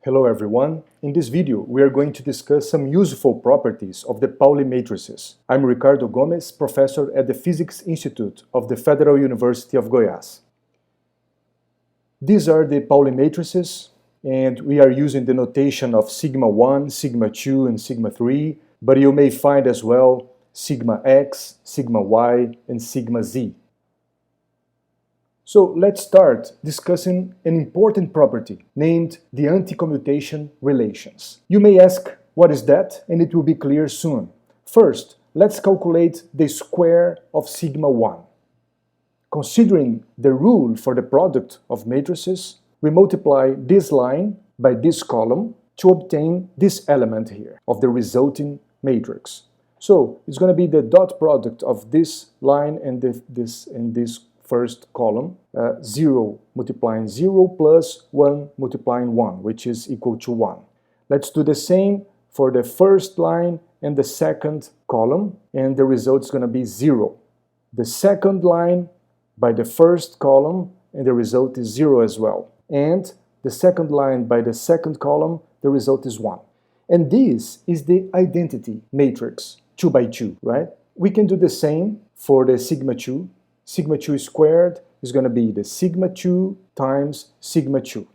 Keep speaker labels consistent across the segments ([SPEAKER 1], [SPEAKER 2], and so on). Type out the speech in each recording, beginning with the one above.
[SPEAKER 1] Hello everyone. In this video, we are going to discuss some useful properties of the Pauli matrices. I'm Ricardo Gomes, professor at the Physics Institute of the Federal University of Goiás. These are the Pauli matrices, and we are using the notation of sigma 1, sigma 2, and sigma 3, but you may find as well sigma x, sigma y, and sigma z. So let's start discussing an important property named the anti-commutation relations. You may ask, what is that? And it will be clear soon. First, let's calculate the square of sigma 1. Considering the rule for the product of matrices, we multiply this line by this column to obtain this element here of the resulting matrix. So it's going to be the dot product of this line and this first column, 0 multiplying 0 plus 1 multiplying 1, which is equal to 1. Let's do the same for the first line and the second column, and the result is going to be 0. The second line by the first column, and the result is 0 as well. And the second line by the second column, the result is 1. And this is the identity matrix, 2 by 2, right? We can do the same for the sigma 2. Sigma 2 squared is going to be the sigma 2 times sigma 2.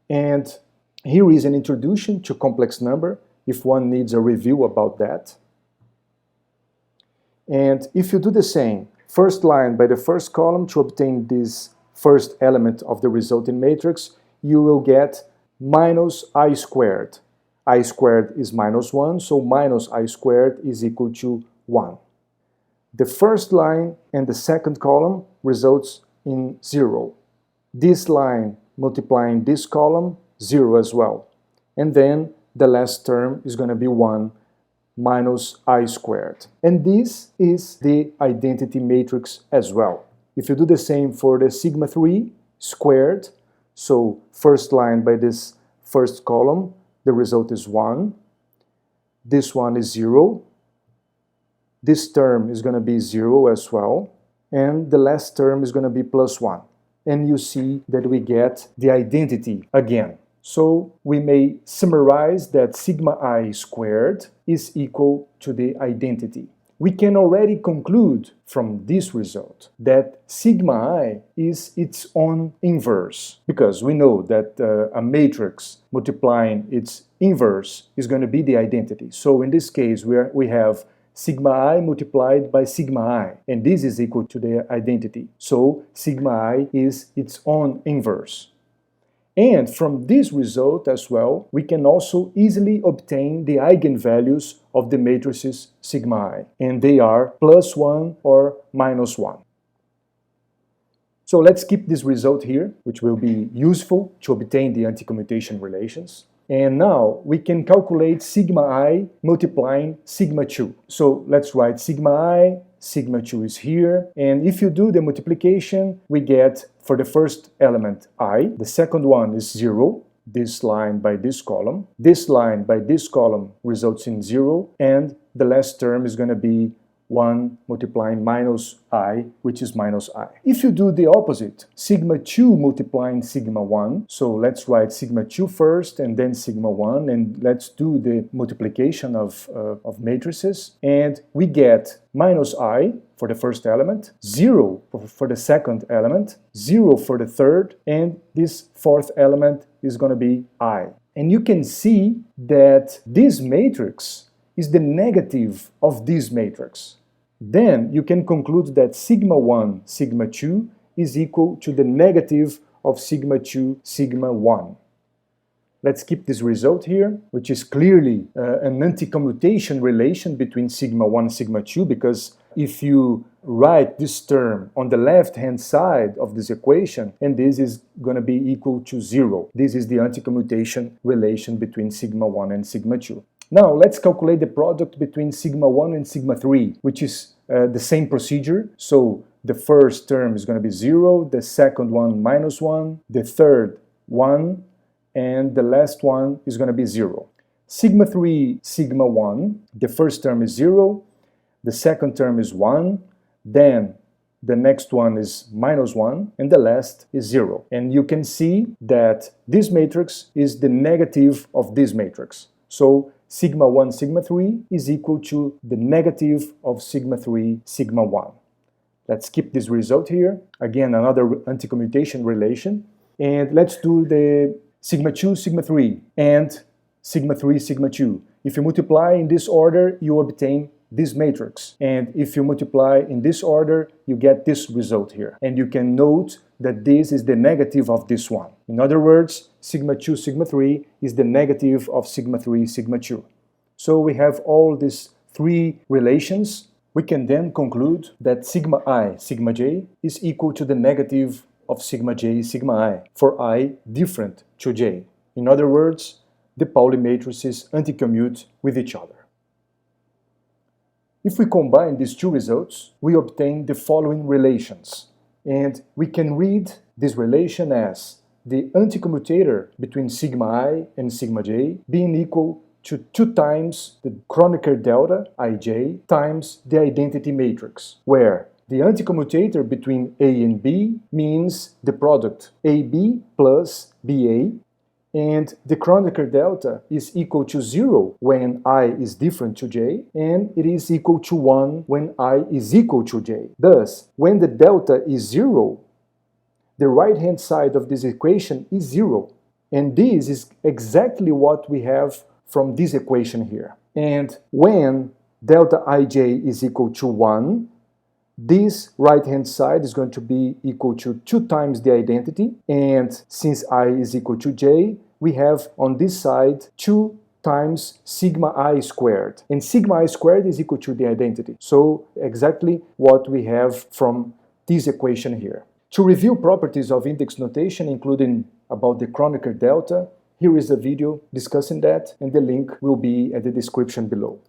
[SPEAKER 1] And here is an introduction to complex number, if one needs a review about that. And if you do the same, first line by the first column to obtain this first element of the resulting matrix, you will get minus I squared. I squared is minus 1, so minus I squared is equal to 1. The first line and the second column results in 0. This line multiplying this column, 0 as well. And then the last term is going to be 1 minus I squared. And this is the identity matrix as well. If you do the same for the sigma 3 squared, so first line by this first column, the result is 1. This one is 0. This term is going to be 0 as well, and the last term is going to be plus 1. And you see that we get the identity again. So we may summarize that sigma I squared is equal to the identity. We can already conclude from this result that sigma I is its own inverse, because we know that a matrix multiplying its inverse is going to be the identity. So in this case, we have sigma I multiplied by sigma I, and this is equal to the identity. So sigma I is its own inverse. And from this result as well, we can also easily obtain the eigenvalues of the matrices sigma I, and they are plus 1 or minus 1. So let's keep this result here, which will be useful to obtain the anti-commutation relations. And now we can calculate sigma I multiplying sigma 2. So let's write sigma 2 is here, and if you do the multiplication, we get for the first element I, the second one is 0, this line by this column by this column results in 0, and the last term is going to be 1 multiplying minus I, which is minus I. If you do the opposite, sigma 2 multiplying sigma 1, so let's write sigma 2 first and then sigma 1, and let's do the multiplication of matrices, and we get minus I for the first element, 0 for the second element, 0 for the third, and this fourth element is going to be I. And you can see that this matrix is the negative of this matrix. Then you can conclude that sigma 1, sigma 2 is equal to the negative of sigma 2, sigma 1. Let's keep this result here, which is clearly an anti-commutation relation between sigma 1 and sigma 2, because if you write this term on the left-hand side of this equation, and this is going to be equal to 0. This is the anti-commutation relation between sigma 1 and sigma 2. Now let's calculate the product between sigma 1 and sigma 3, which is the same procedure. So the first term is going to be 0, the second one minus 1, the third 1, and the last one is going to be 0. Sigma 3, sigma 1, the first term is 0, the second term is 1, then the next one is -1, and the last is 0. And you can see that this matrix is the negative of this matrix. So sigma 1, sigma 3 is equal to the negative of sigma 3, sigma 1. Let's keep this result here. Again, another anti-commutation relation. And let's do the sigma 2, sigma 3 and sigma 3, sigma 2. If you multiply in this order, you obtain this matrix. And if you multiply in this order, you get this result here. And you can note that this is the negative of this one. In other words, sigma 2, sigma 3 is the negative of sigma 3, sigma 2. So we have all these three relations. We can then conclude that sigma I, sigma j is equal to the negative of sigma j, sigma I, for I different to j. In other words, the Pauli matrices anticommute with each other. If we combine these two results, we obtain the following relations. And we can read this relation as the anticommutator between sigma I and sigma j being equal to 2 times the Kroneker delta, ij, times the identity matrix, where the anticommutator between A and B means the product AB plus BA, and the Kroneker delta is equal to 0 when I is different to j, and it is equal to 1 when I is equal to j. Thus, when the delta is 0, the right-hand side of this equation is 0. And this is exactly what we have from this equation here. And when delta ij is equal to 1, this right-hand side is going to be equal to 2 times the identity. And since I is equal to j, we have on this side 2 times sigma I squared. And sigma I squared is equal to the identity. So exactly what we have from this equation here. To review properties of index notation, including about the Kroneker delta, here is a video discussing that, and the link will be at the description below.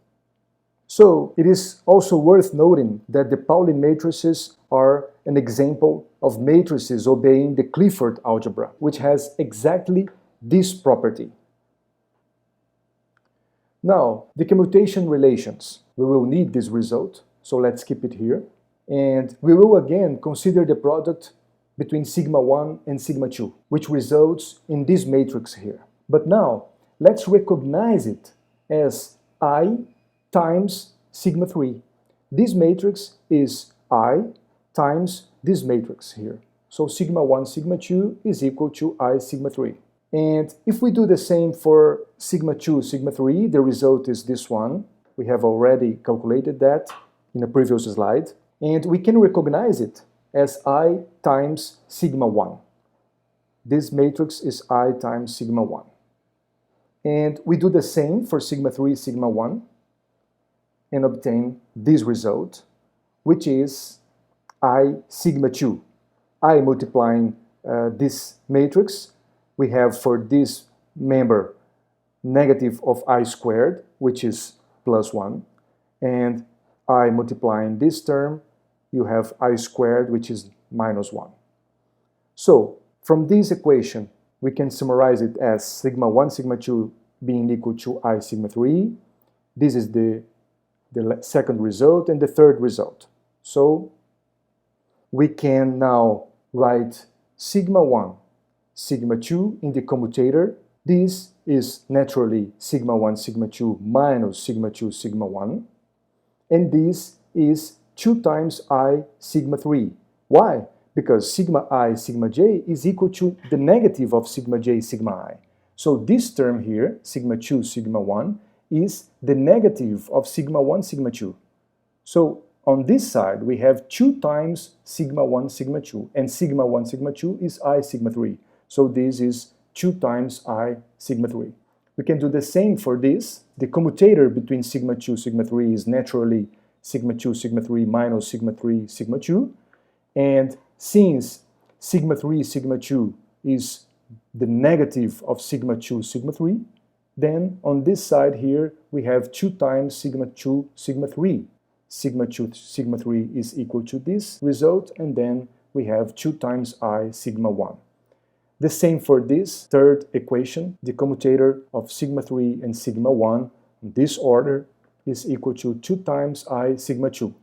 [SPEAKER 1] So it is also worth noting that the Pauli matrices are an example of matrices obeying the Clifford algebra, which has exactly this property. Now, the commutation relations. We will need this result, so let's keep it here. And we will again consider the product between sigma 1 and sigma 2, which results in this matrix here. But now, let's recognize it as I times sigma 3. This matrix is I times this matrix here. So sigma 1, sigma 2 is equal to I sigma 3. And if we do the same for sigma 2, sigma 3, the result is this one. We have already calculated that in a previous slide. And we can recognize it as I times sigma 1. This matrix is I times sigma 1. And we do the same for sigma 3, sigma 1, and obtain this result, which is I sigma 2. I multiplying this matrix, we have for this member negative of I squared, which is plus 1, and I multiplying this term, you have I squared, which is minus 1. So, from this equation, we can summarize it as sigma 1, sigma 2 being equal to I sigma 3. This is the second result and the third result. So, we can now write sigma 1, sigma 2 in the commutator. This is naturally sigma 1, sigma 2 minus sigma 2, sigma 1. And this is 2 times I sigma 3. Why? Because sigma I sigma j is equal to the negative of sigma j sigma I. So this term here, sigma 2 sigma 1, is the negative of sigma 1 sigma 2. So on this side we have 2 times sigma 1 sigma 2, and sigma 1 sigma 2 is I sigma 3. So this is 2 times I sigma 3. We can do the same for this. The commutator between sigma 2 sigma 3 is naturally sigma 2 sigma 3 minus sigma 3 sigma 2. And since sigma 3 sigma 2 is the negative of sigma 2 sigma 3, then on this side here we have 2 times sigma 2 sigma 3. Sigma 2 sigma 3 is equal to this result, and then we have 2 times I sigma 1. The same for this third equation. The commutator of sigma 3 and sigma 1 in this order is equal to 2 times I sigma 2.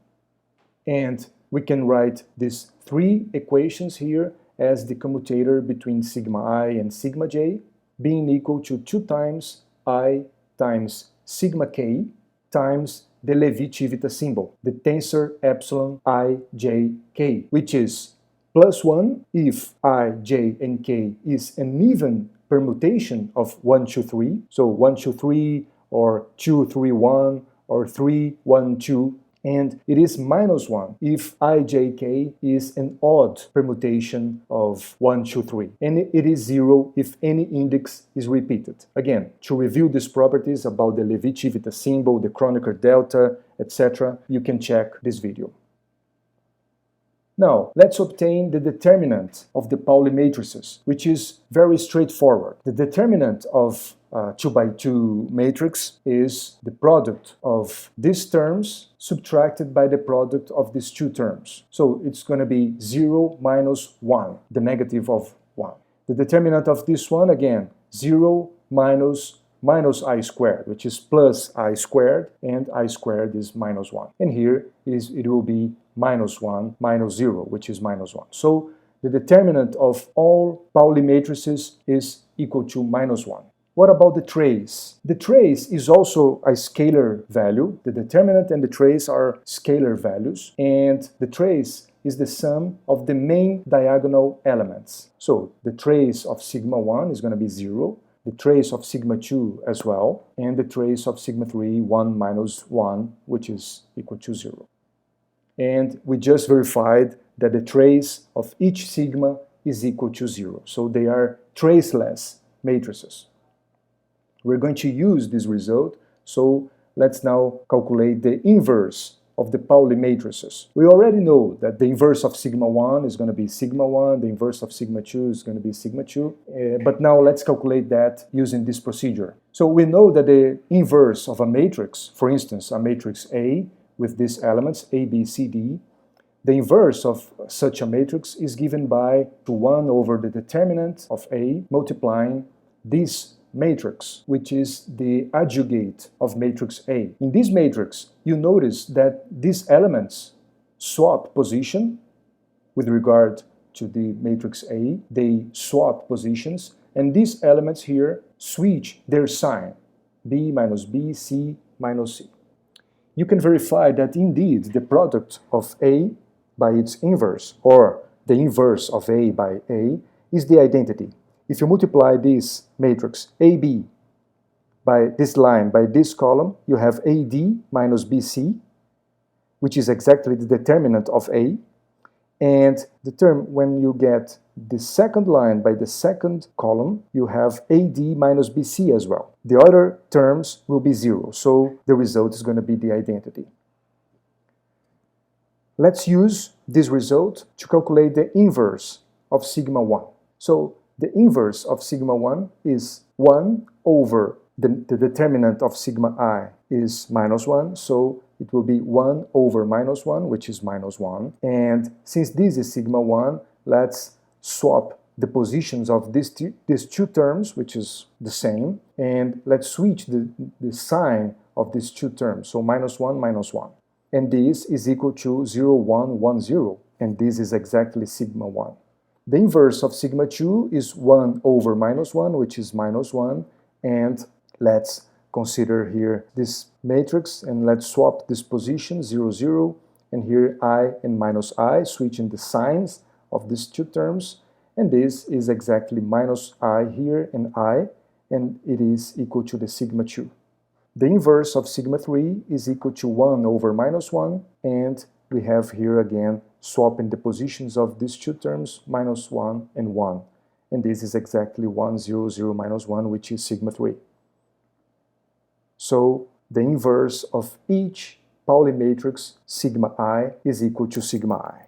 [SPEAKER 1] And we can write these three equations here as the commutator between sigma I and sigma j being equal to 2 times I times sigma k times the Levi-Civita symbol, the tensor epsilon I, j, k, which is plus 1 if I, j, and k is an even permutation of 1, 2, 3. So 1, 2, 3, or 2, 3, 1, or 3, 1, 2. And it is minus 1 if ijk is an odd permutation of 1, 2, 3. And it is 0 if any index is repeated. Again, to review these properties about the Levi-Civita symbol, the Kroneker delta, etc., you can check this video. Now, let's obtain the determinant of the Pauli matrices, which is very straightforward. The determinant of 2 by 2 matrix is the product of these terms subtracted by the product of these two terms. So it's going to be 0 minus 1, the negative of 1. The determinant of this one, again, 0 minus I squared, which is plus I squared, and I squared is minus 1. And here it will be minus 1 minus 0, which is minus 1. So the determinant of all Pauli matrices is equal to minus 1. What about the trace? The trace is also a scalar value. The determinant and the trace are scalar values, and the trace is the sum of the main diagonal elements. So the trace of sigma 1 is going to be 0, the trace of sigma 2 as well, and the trace of sigma 3, 1 minus 1, which is equal to 0. And we just verified that the trace of each sigma is equal to 0. So they are traceless matrices. We're going to use this result, so let's now calculate the inverse of the Pauli matrices. We already know that the inverse of sigma 1 is going to be sigma 1, the inverse of sigma 2 is going to be sigma 2, but now let's calculate that using this procedure. So we know that the inverse of a matrix, for instance, a matrix A with these elements, A, B, C, D, the inverse of such a matrix is given by 1 over the determinant of A multiplying this matrix, which is the adjugate of matrix A. In this matrix, you notice that these elements swap position with regard to the matrix A. They swap positions, and these elements here switch their sign, B minus B, C minus C. You can verify that indeed the product of A by its inverse, or the inverse of A by A, is the identity. If you multiply this matrix AB by this line, by this column, you have AD minus BC, which is exactly the determinant of A. And the term, when you get the second line by the second column, you have AD minus BC as well. The other terms will be 0, so the result is going to be the identity. Let's use this result to calculate the inverse of sigma 1. So the inverse of sigma 1 is 1 over the determinant of sigma I is minus 1, so it will be 1 over minus 1, which is minus 1. And since this is sigma 1, let's swap the positions of these two terms, which is the same, and let's switch the sign of these two terms, so minus 1, minus 1. And this is equal to 0, 1, 1, 0, and this is exactly sigma 1. The inverse of sigma 2 is 1 over minus 1, which is minus 1, and let's consider here this matrix, and let's swap this position, 0, 0, and here I and minus I, switching the signs of these two terms, and this is exactly minus I here and I, and it is equal to the sigma 2. The inverse of sigma 3 is equal to 1 over minus 1, and we have here again swapping the positions of these two terms, minus 1 and 1. And this is exactly 1, 0, 0, minus 1, which is sigma 3. So the inverse of each Pauli matrix, sigma I, is equal to sigma I.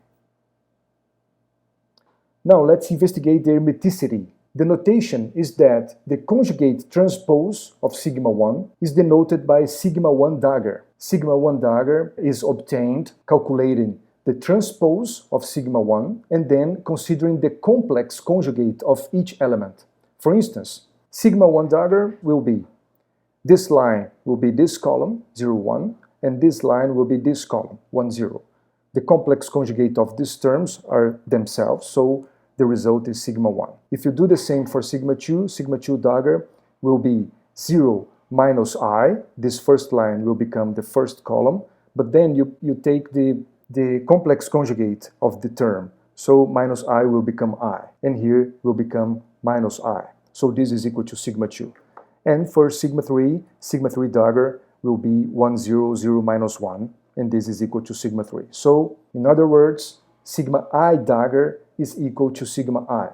[SPEAKER 1] Now let's investigate the hermiticity. The notation is that the conjugate transpose of sigma 1 is denoted by sigma 1 dagger. Sigma 1 dagger is obtained calculating the transpose of sigma 1 and then considering the complex conjugate of each element. For instance, sigma 1 dagger will be this line will be this column, 0, 1, and this line will be this column, 1, 0. The complex conjugate of these terms are themselves, so the result is sigma 1. If you do the same for sigma 2 dagger will be 0 minus I. This first line will become the first column, but then you take the complex conjugate of the term. So minus I will become I, and here will become minus I. So this is equal to sigma 2. And for sigma 3 dagger will be 1, 0, 0 minus 1, and this is equal to sigma 3. So, in other words, sigma I dagger is equal to sigma I.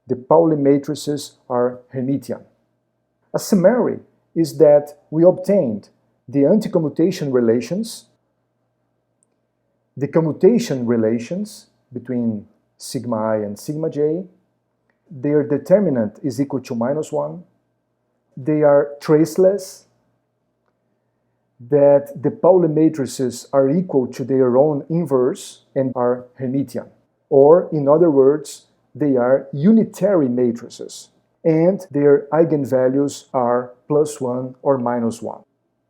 [SPEAKER 1] The Pauli matrices are Hermitian. A summary is that we obtained the anti-commutation relations, the commutation relations between sigma I and sigma j. Their determinant is equal to minus 1. They are traceless, that the Pauli matrices are equal to their own inverse and are Hermitian. Or, in other words, they are unitary matrices, and their eigenvalues are +1 or -1.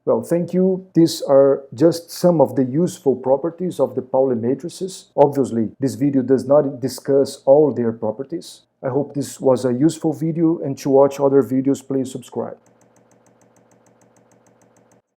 [SPEAKER 1] Well, thank you. These are just some of the useful properties of the Pauli matrices. Obviously, this video does not discuss all their properties. I hope this was a useful video, and to watch other videos, please subscribe.